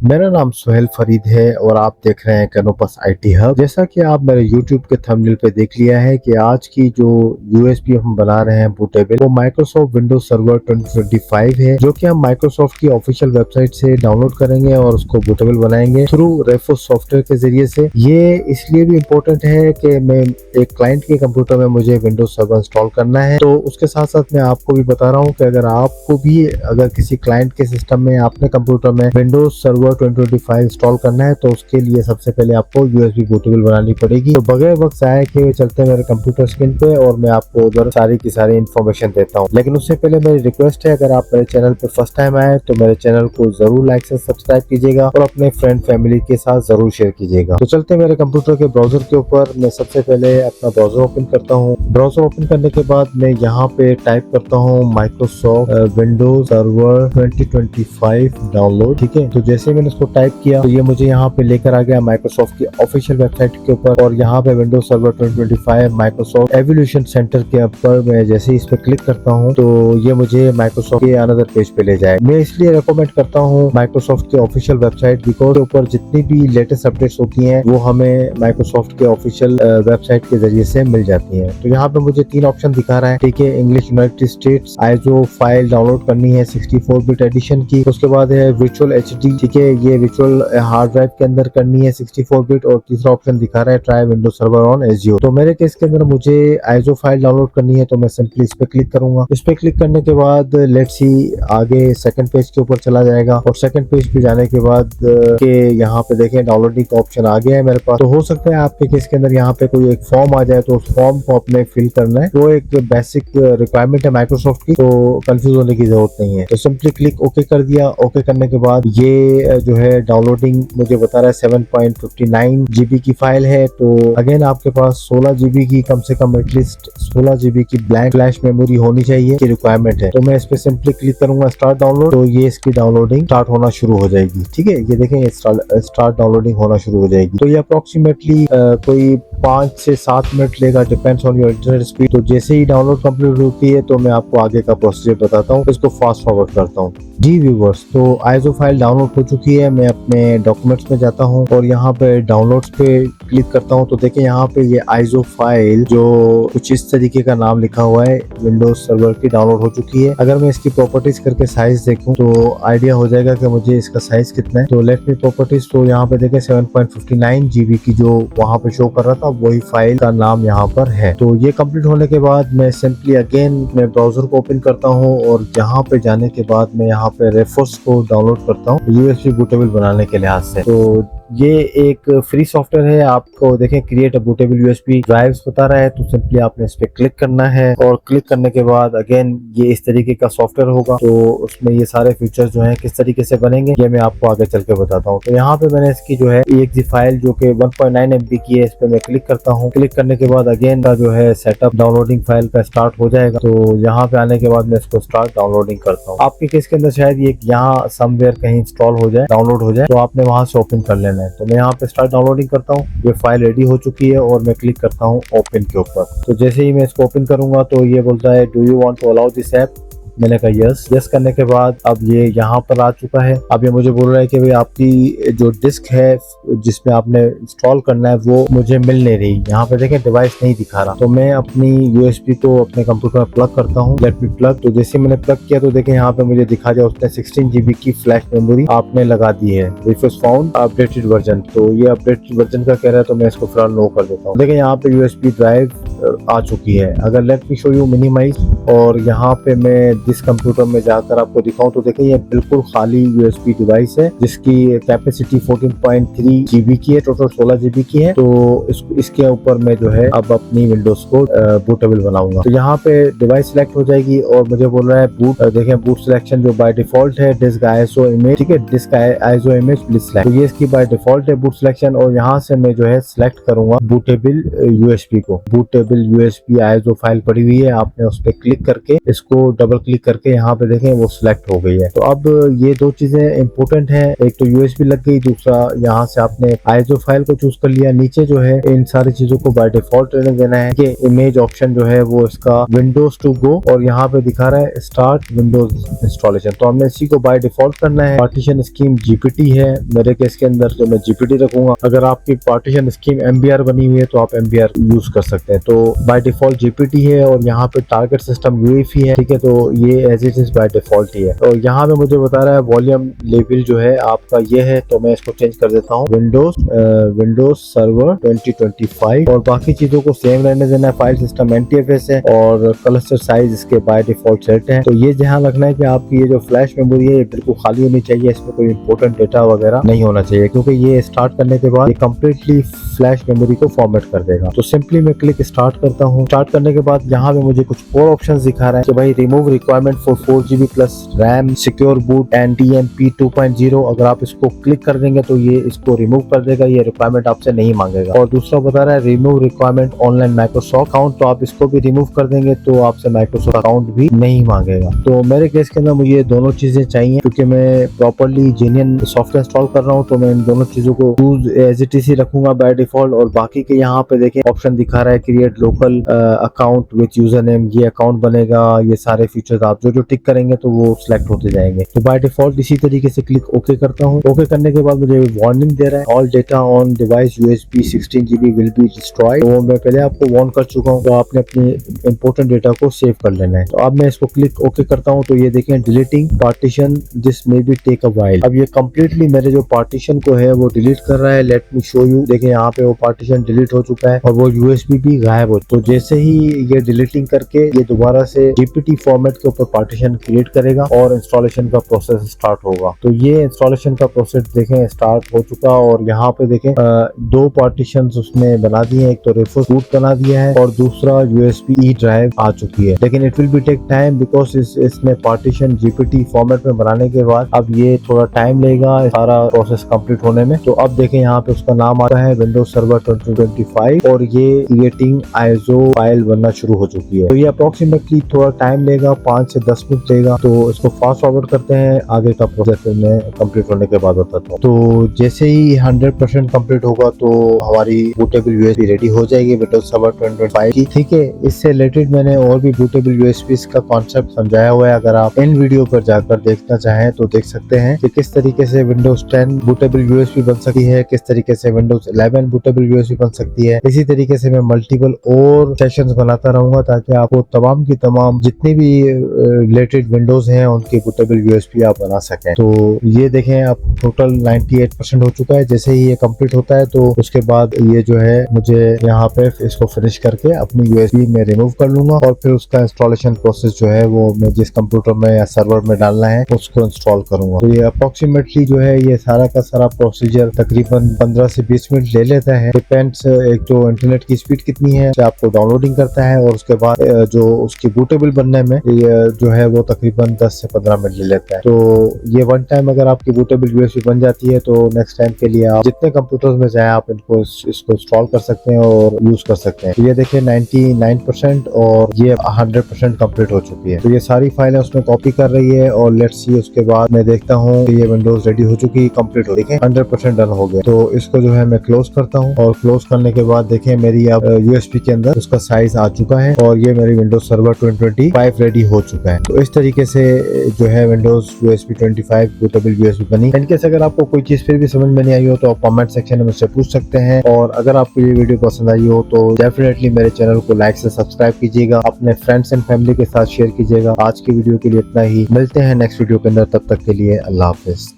मेरा नाम सुहेल फरीद है और आप देख रहे हैं कैनोपस आईटी हब। जैसा कि आप मेरे यूट्यूब के थंबनेल पे देख लिया है कि आज की जो यूएसबी हम बना रहे हैं बूटेबल, वो माइक्रोसॉफ्ट विंडोज सर्वर 2025 है, जो कि हम माइक्रोसॉफ्ट की ऑफिशियल वेबसाइट से डाउनलोड करेंगे और उसको बूटेबल बनाएंगे थ्रू रेफोस सॉफ्टवेयर के जरिए से। ये इसलिए भी इम्पोर्टेंट है कि मैं एक क्लाइंट के कंप्यूटर में मुझे विंडोज सर्वर इंस्टॉल करना है, तो उसके साथ साथ मैं आपको भी बता रहा हूँ कि अगर किसी क्लाइंट के सिस्टम में अपने कंप्यूटर में विंडोज सर्वर 2025 इंस्टॉल करना है, तो उसके लिए सबसे पहले आपको यूएसबी बूटेबल बनानी पड़ेगी। तो बगैर वक्त जाए के चलते हैं मेरे कंप्यूटर स्क्रीन पे और मैं आपको उधर सारी की सारी इन्फॉर्मेशन देता हूँ। लेकिन उससे पहले मेरी रिक्वेस्ट है, अगर आप मेरे चैनल पे फर्स्ट टाइम आए तो मेरे चैनल को जरूर लाइक से सब्सक्राइब कीजिएगा और अपने फ्रेंड फैमिली के साथ जरूर शेयर कीजिएगा। तो चलते हैं मेरे कंप्यूटर के ब्राउजर के ऊपर। मैं सबसे पहले अपना ब्राउजर ओपन करता हूँ। ब्राउजर ओपन करने के बाद मैं यहाँ पे टाइप करता हूँ माइक्रोसॉफ्ट विंडोज सर्वर 2025 डाउनलोड। ठीक है, तो जैसे मैंने इसको टाइप किया तो ये मुझे यहाँ पे लेकर आ गया माइक्रोसॉफ्ट की ऑफिशियल वेबसाइट के ऊपर, और यहाँ पे Windows server 2025 Microsoft evolution centre के ऊपर मैं जैसे ही इस पे क्लिक करता हूँ तो ये मुझे माइक्रोसॉफ्ट के अनदर पेज पे ले जाए। मैं इसलिए रिकमेंड करता हूँ माइक्रोसॉफ्ट के ऑफिशियल वेबसाइट, बिकॉज ऊपर जितनी भी लेटेस्ट अपडेट्स होती हैं वो हमें माइक्रोसॉफ्ट के ऑफिशियल वेबसाइट के जरिए से मिल जाती है। तो यहाँ पे मुझे 3 ऑप्शन दिखा रहा है। ठीक है, English United states, ISO file download करनी है 64 बिट एडिशन की। उसके बाद है विजुअल एचडी। ठीक है, ये विजुअल हार्ड ड्राइव के अंदर करनी है 64 बिट। और तीसरा ऑप्शन दिखा रहा है try Windows server on Azure. तो मेरे केस के अंदर मुझे आईएसओ फाइल डाउनलोड करनी है, तो मैं सिंपली इस पे क्लिक करूंगा। इस पे क्लिक करने के बाद लेट्स सी आगे सेकंड पेज के ऊपर चला जाएगा, और सेकंड पेज पे जाने के बाद के यहाँ पे देखें डाउनलोडिंग का ऑप्शन आ गया है मेरे पास। तो हो सकता है आपके केस के अंदर यहाँ पे कोई एक फॉर्म आ जाए, तो उस फॉर्म को अपने फिल करना है। वो एक बेसिक रिक्वायरमेंट है माइक्रोसॉफ्ट की, तो कंफ्यूज होने की जरूरत नहीं है। तो सिंपली क्लिक ओके कर दिया। ओके करने के बाद ये जो है डाउनलोडिंग मुझे बता रहा है 7.59 जीबी की फाइल है। तो अगेन आपके पास 16 जीबी की कम से कम एटलीस्ट 16 जीबी की ब्लैंक फ्लैश मेमोरी होनी चाहिए की रिक्वायरमेंट है। तो मैं इस पे सिंपली क्लिक करूंगा स्टार्ट डाउनलोड, तो ये इसकी डाउनलोडिंग स्टार्ट होना शुरू हो जाएगी। ठीक है, ये देखें स्टार्ट डाउनलोडिंग होना शुरू हो जाएगी। तो ये अप्रोक्सीमेटली कोई 5 से 7 मिनट लेगा, depends on your internet speed. तो जैसे ही डाउनलोड कंप्लीट होती है तो मैं आपको आगे का प्रोसीजर बताता हूँ। इसको फास्ट फॉरवर्ड करता हूँ। जी व्यूवर्स, तो आईएसओ फाइल डाउनलोड हो चुकी है। मैं अपने डॉक्यूमेंट्स में जाता हूँ और यहाँ पे डाउनलोड्स पे क्लिक करता हूँ। तो देखिए यहाँ पे ये आईएसओ फाइल जो कुछ इस तरीके का नाम लिखा हुआ है विंडोज सर्वर की डाउनलोड हो चुकी है। अगर मैं इसकी प्रॉपर्टीज करके साइज देखूँ तो आइडिया हो जाएगा कि मुझे इसका साइज कितना है। तो लेट मी प्रॉपर्टीज, तो यहाँ पे देखें 7.59 जीबी की जो वहाँ पे शो कर रहा था वही फाइल का नाम यहाँ पर है। तो ये कंप्लीट होने के बाद मैं सिंपली अगेन मैं ब्राउजर को ओपन करता हूँ और यहाँ पे जाने के बाद मैं यहाँ पे रेफोस को डाउनलोड करता हूँ यूएसबी बूटेबल बनाने के लिहाज से। तो ये एक फ्री सॉफ्टवेयर है। आपको देखें create a bootable USB drives बता रहा है, तो सिंपली आपने इस पे क्लिक करना है और क्लिक करने के बाद अगेन ये इस तरीके का सॉफ्टवेयर होगा। तो उसमें ये सारे फीचर्स जो हैं किस तरीके से बनेंगे ये मैं आपको आगे चल के बताता हूँ। तो यहाँ पे मैंने इसकी जो है EXE फाइल जो कि 1.9 MB की है, इस पे मैं क्लिक करता हूँ। क्लिक करने के बाद अगेन का जो है सेटअप डाउनलोडिंग फाइल का स्टार्ट हो जाएगा। तो यहाँ पे आने के बाद मैं इसको स्टार्ट डाउनलोडिंग करता हूँ। आपके केस के अंदर शायद ये यहाँ समवेयर कहीं इंस्टॉल हो जाए, डाउनलोड हो जाए, तो आपने वहां से ओपन कर लेना है। तो मैं यहाँ पे स्टार्ट डाउनलोडिंग करता हूँ। ये फाइल रेडी हो चुकी है और मैं क्लिक करता हूँ ओपन के ऊपर। तो जैसे ही मैं इसको ओपन करूंगा तो ये बोलता है do you want to allow this app. मैंने कहा यस करने के बाद अब ये यहाँ पर आ चुका है। अब ये मुझे बोल रहा है कि भाई आपकी जो डिस्क है जिसमें आपने इंस्टॉल करना है वो मुझे मिल नहीं रही। यहाँ पे देखें डिवाइस नहीं दिखा रहा। तो मैं अपनी यूएसबी को अपने कंप्यूटर में प्लग करता हूँ। Let me plug. तो जैसे मैंने प्लग किया तो देखें यहाँ पे मुझे दिखा दिया उसने 16 जीबी की फ्लैश मेमोरी आपने लगा दी है। Refresh found updated version. तो ये अपडेटेड वर्जन का कह रहा है, तो मैं इसको फिलहाल नो कर देता हूँ। देखें यहाँ पे यूएसबी ड्राइव आ चुकी है। अगर let me show you minimize और यहाँ पे मैं जिस कंप्यूटर में जाकर आपको दिखाऊं तो देखिए ये बिल्कुल खाली यूएसबी डिवाइस है जिसकी कैपेसिटी 14.3 जीबी की है, टोटल 16 जीबी की है। तो इसके ऊपर मैं जो है अब अपनी विंडोज को बूटेबल बनाऊंगा। तो यहाँ पे डिवाइस सिलेक्ट हो जाएगी और मुझे बोल रहा है बूट। देखें बूट सिलेक्शन जो बाय डिफॉल्ट है डिस्क आईएसओ इमेज। ठीक है, disk ISO image please select. तो ये इसकी बाय डिफॉल्ट है बूट सिलेक्शन, और यहाँ से मैं जो है सिलेक्ट करूंगा बूटेबल यूएसबी को। बूटेबल यूएसबी आईएसओ फाइल पड़ी हुई है, आपने उस पर क्लिक क्लिक करके इसको डबल क्लिक करके यहाँ पे देखें वो सिलेक्ट हो गई है। तो अब ये दो चीजें इंपॉर्टेंट है, एक तो यूएसबी लग गई, दूसरा यहाँ से आपने आईएसओ फाइल को चूज कर लिया। नीचे जो है इन सारी चीजों को बाय डिफॉल्ट रहने देना है कि इमेज ऑप्शन जो है वो इसका विंडोज टू गो और यहाँ पे दिखा रहा है स्टार्ट विंडोज इंस्टॉलेशन, तो हमने इसी को बाय डिफॉल्ट करना है। पार्टीशन स्कीम जीपीटी है मेरे केस के अंदर, तो मैं जीपीटी रखूंगा। अगर आपकी पार्टीशन स्कीम एमबीआर बनी हुई है तो आप एमबीआर यूज कर सकते हैं। तो बाय डिफॉल्ट जीपीटी है और यहाँ पे टारगेट सिस्टम यूएफी है, ठीक है, तो ये as it is by default ही है। तो यहाँ पे मुझे बता रहा है वॉल्यूम लेवल जो है आपका ये है, तो मैं इसको चेंज कर देता हूँ विंडोज सर्वर 2025 और बाकी चीजों को सेम रहने देना है। फाइल सिस्टम एनटीएफएस है और क्लस्टर साइज इसके बाय डिफॉल्ट सेट है। तो ये ध्यान रखना है कि आपकी ये जो फ्लैश मेमोरी है ये बिल्कुल खाली होनी चाहिए, इसमें कोई इंपॉर्टेंट डेटा वगैरह नहीं होना चाहिए, क्योंकि ये स्टार्ट करने के बाद ये कम्प्लीटली फ्लैश मेमोरी को फॉर्मेट कर देगा। तो सिंपली मैं क्लिक स्टार्ट करता हूँ। स्टार्ट करने के बाद यहाँ पे मुझे कुछ और ऑप्शंस दिखा रहा है कि भाई remove requirement for 4GB plus RAM secure boot and TMP 2.0। अगर आप इसको क्लिक कर देंगे तो ये इसको रिमूव कर देगा, ये रिक्वायरमेंट आपसे नहीं मांगेगा। और दूसरा बता रहा है remove requirement online Microsoft account, तो आप इसको भी रिमूव कर देंगे तो आपसे माइक्रोसॉफ्ट अकाउंट भी नहीं मांगेगा। तो मेरे केस के अंदर मुझे ये दोनों चीजें चाहिए, क्योंकि मैं प्रॉपरली जेन्युइन सॉफ्टवेयर इंस्टॉल कर रहा हूँ, तो मैं इन दोनों चीजों को यूज एज इट इज ही रखूंगा बाय डिफॉल्ट। और बाकी के यहाँ पे देखें ऑप्शन दिखा रहा है create local account with user name, ये अकाउंट बनेगा, ये सारे फीचर्स आप जो जो टिक करेंगे तो वो सिलेक्ट होते जाएंगे। तो बाय डिफॉल्ट इसी तरीके से क्लिक ओके करता हूँ। ओके करने के बाद मुझे वार्निंग दे रहा है all data on device USB 16GB will be destroyed, तो मैं पहले आपको वार्न कर चुका हूँ, तो आपने अपने इंपोर्टेंट डेटा को सेव कर लेना है। तो अब मैं इसको क्लिक ओके करता हूँ, तो ये देखें deleting partition this may be take a while. अब ये कम्प्लीटली मेरे जो पार्टीशन को है वो डिलीट कर रहा है। लेट मी शो यू, देखें यहाँ पे वो पार्टीशन डिलीट हो चुका है और वो USB भी गायब हो। तो जैसे ही ये डिलीटिंग करके ये दोबारा से GPT फॉर्मेट के ऊपर पार्टीशन क्रिएट करेगा और इंस्टॉलेशन का प्रोसेस स्टार्ट होगा। तो ये इंस्टॉलेशन का प्रोसेस देखें स्टार्ट हो चुका और यहाँ पे देखें दो पार्टीशन उसने बना दिए, एक तो रेफोस बूट बना दिया है और दूसरा USB E ड्राइव आ चुकी है। लेकिन it will be take time because इसने पार्टीशन GPT फॉर्मेट में बनाने के बाद अब ये थोड़ा टाइम लेगा सारा प्रोसेस कंप्लीट होने में। तो अब देखें यहाँ पे उसका नाम आ रहा है विंडोज सर्वर 2025 और ये क्रिएटिंग आईएसओ फाइल बनना शुरू हो चुकी है। तो ये अप्रोक्सीमेटली थोड़ा टाइम लेगा, 5 से 10 मिनट लेगा। तो इसको फास्ट फॉरवर्ड करते हैं, आगे का प्रोसेस में कंप्लीट होने के बाद बताता हूँ। तो जैसे ही 100% कंप्लीट होगा तो हमारी बूटेबल यूएसबी रेडी हो जाएगी विंडोज सर्वर 2025 की, ठीक है। इससे रिलेटेड मैंने और भी बूटेबल यूएसबी का कॉन्सेप्ट समझाया हुआ है, अगर आप इन वीडियो पर जाकर देखना चाहें तो देख सकते हैं कि किस तरीके से विंडोज 10 बूटेबल यूएसबी बन सकती है, किस तरीके से विंडोज 11 बूटेबल यूएसबी बन सकती है। इसी तरीके से मैं मल्टीपल और सेशंस बनाता रहूंगा ताकि आपको तमाम की तमाम जितनी भी रिलेटेड विंडोज हैं उनकी बूटेबल यूएसबी आप बना सकें। तो ये देखें अब टोटल 98% हो चुका है। जैसे ही ये कंप्लीट होता है तो उसके बाद ये जो है मुझे यहाँ पे इसको फिनिश करके अपनी यूएसबी में रिमूव कर लूंगा और फिर उसका इंस्टॉलेशन प्रोसेस जो है वो मैं जिस कंप्यूटर में या सर्वर में डालना है उसको इंस्टॉल करूंगा। तो ये अप्रोक्सीमेटली जो है ये सारा का सारा प्रोसीजर तकरीबन 15 से 20 मिनट ले लेता है। डिपेंड्स एक तो इंटरनेट की स्पीड कितनी है, आपको डाउनलोडिंग करता है और उसके बाद जो उसकी बूटेबल बनने में जो है वो तकरीबन 10 से 15 मिनट ले लेता है। तो ये वन टाइम अगर आपकी बूटेबल यूएसबी बन जाती है तो नेक्स्ट टाइम के लिए आप जितने कंप्यूटर्स में जाए आप इसको इंस्टॉल कर सकते हैं और यूज कर सकते हैं। तो ये देखिए 99% और ये 100% कंप्लीट हो चुकी है। तो ये सारी फाइलें उसमें कॉपी कर रही है और लेट्स सी उसके बाद मैं देखता हूँ कि ये विंडोज रेडी हो चुकी है, कंप्लीट हो, देखें 100% डन हो गया। तो इसको जो है मैं क्लोज करता हूँ और क्लोज करने के बाद देखें मेरी अब यूएसबी के अंदर उसका साइज आ चुका है और ये मेरी विंडोज सर्वर 2025 रेडी हो चुका है। तो इस तरीके से जो है विंडोज यूएसबी 25 बूटेबल यूएसबी बनी। इनकेस अगर आपको कोई चीज फिर भी समझ में नहीं आई हो तो आप कमेंट सेक्शन में मुझसे पूछ सकते हैं और अगर आपको ये वीडियो पसंद आई हो तो डेफिनेटली मेरे चैनल को लाइक से सब्सक्राइब कीजिएगा, अपने फ्रेंड्स एंड फैमिली के साथ शेयर कीजिएगा। आज की वीडियो के लिए इतना ही, मिलते हैं नेक्स्ट वीडियो के अंदर, तब तक के लिए अल्लाह हाफिज।